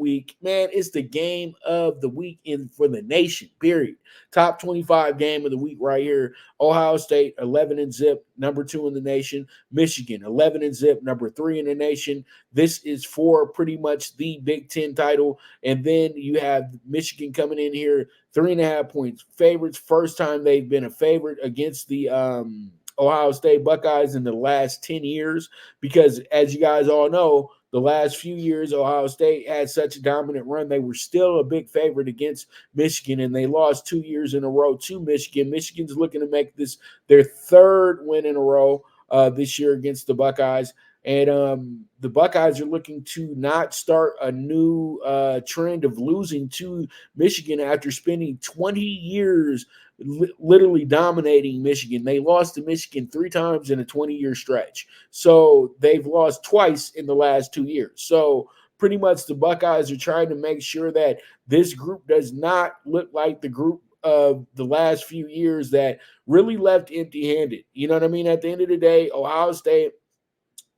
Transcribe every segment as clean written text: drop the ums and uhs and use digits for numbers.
week, man, it's the game of the week for the nation, period. Top 25 game of the week right here. Ohio State, 11 and zip, number 2 in the nation. Michigan, 11 and zip, number 3 in the nation. This is for pretty much the Big Ten title. And then you have Michigan coming in here, 3.5 points favorites. First time they've been a favorite against the Ohio State Buckeyes in the last 10 years, because as you guys all know, the last few years Ohio State had such a dominant run. They were still a big favorite against Michigan, and they lost 2 years in a row to Michigan. Michigan's looking to make this their third win in a row this year against the Buckeyes. And the Buckeyes are looking to not start a new trend of losing to Michigan after spending 20 years literally dominating Michigan. They lost to Michigan 3 times in a 20-year stretch. So they've lost twice in the last 2 years. So pretty much the Buckeyes are trying to make sure that this group does not look like the group of the last few years that really left empty-handed. You know what I mean? At the end of the day, Ohio State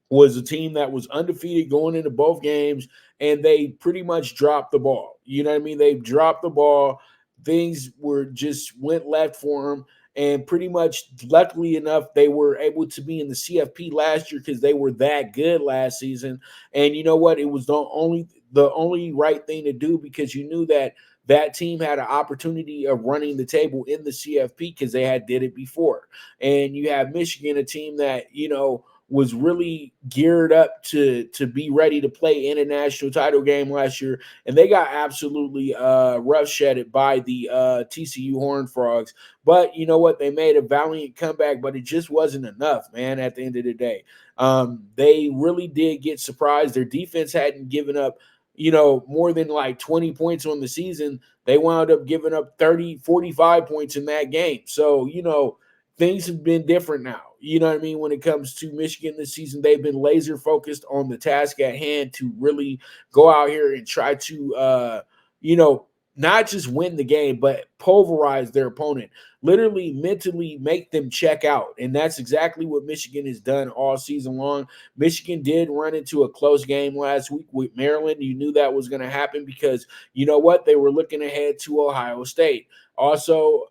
was a team that was undefeated going into both games, and they pretty much dropped the ball. You know what I mean? They dropped the ball. Things were just went left for them. And pretty much, luckily enough, they were able to be in the CFP last year because they were that good last season. And you know what? It was the only right thing to do, because you knew that that team had an opportunity of running the table in the CFP because they had did it before. And you have Michigan, a team that, was really geared up to be ready to play in a national title game last year, and they got absolutely rough-shedded by the TCU Horned Frogs. But you know what? They made a valiant comeback, but it just wasn't enough, man, at the end of the day. They really did get surprised. Their defense hadn't given up, more than like 20 points on the season. They wound up giving up 30, 45 points in that game. So, things have been different now. You know what I mean? When it comes to Michigan this season, they've been laser focused on the task at hand to really go out here and try to, not just win the game, but pulverize their opponent, literally mentally make them check out. And that's exactly what Michigan has done all season long. Michigan did run into a close game last week with Maryland. You knew that was going to happen because you know what? They were looking ahead to Ohio State. Also,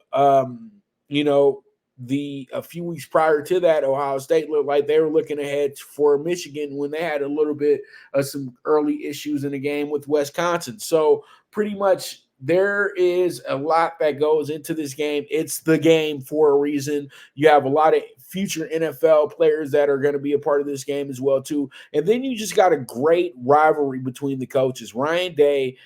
a few weeks prior to that, Ohio State looked like they were looking ahead for Michigan when they had a little bit of some early issues in the game with Wisconsin. So pretty much there is a lot that goes into this game. It's the game for a reason. You have a lot of future NFL players that are going to be a part of this game as well too. And then you just got a great rivalry between the coaches, Ryan Day,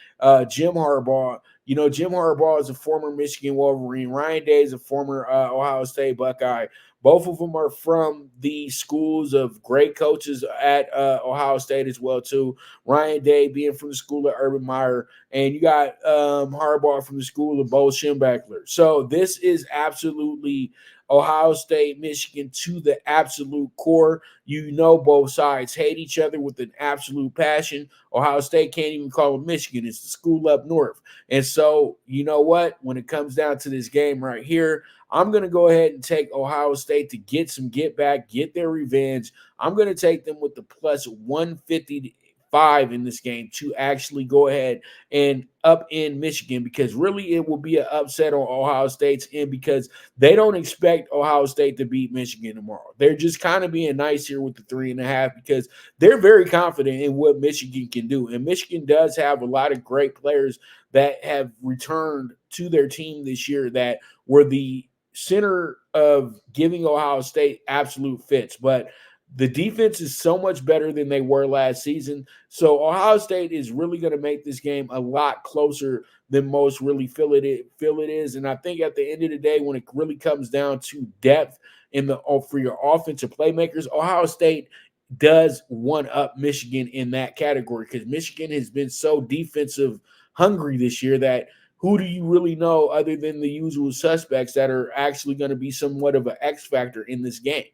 Jim Harbaugh. Jim Harbaugh is a former Michigan Wolverine. Ryan Day is a former Ohio State Buckeye. Both of them are from the schools of great coaches at Ohio State as well, too. Ryan Day being from the school of Urban Meyer, and you got Harbaugh from the school of Bo Schembechler. So this is absolutely Ohio State, Michigan to the absolute core. Both sides hate each other with an absolute passion. Ohio State can't even call it Michigan. It's the school up north. And so, you know what? When it comes down to this game right here, I'm going to go ahead and take Ohio State to get some get back, get their revenge. I'm going to take them with the plus 155 in this game to actually go ahead and up in Michigan, because really it will be an upset on Ohio State's end because they don't expect Ohio State to beat Michigan tomorrow. They're just kind of being nice here with the 3.5 because they're very confident in what Michigan can do. And Michigan does have a lot of great players that have returned to their team this year that were the center of giving Ohio State absolute fits. But the defense is so much better than they were last season. So Ohio State is really going to make this game a lot closer than most really feel it is. And I think at the end of the day, when it really comes down to depth for your offensive playmakers, Ohio State does one up Michigan in that category because Michigan has been so defensive hungry this year that who do you really know other than the usual suspects that are actually going to be somewhat of an X factor in this game?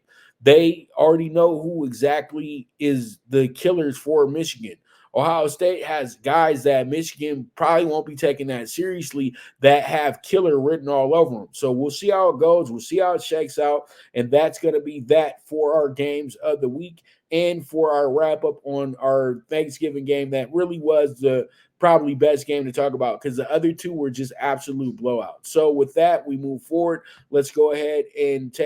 They already know who exactly is the killers for Michigan. Ohio State has guys that Michigan probably won't be taking that seriously that have killer written all over them. So we'll see how it goes. We'll see how it shakes out. And that's going to be that for our games of the week and for our wrap up on our Thanksgiving game that really was the probably best game to talk about because the other two were just absolute blowouts. So with that, we move forward. Let's go ahead and take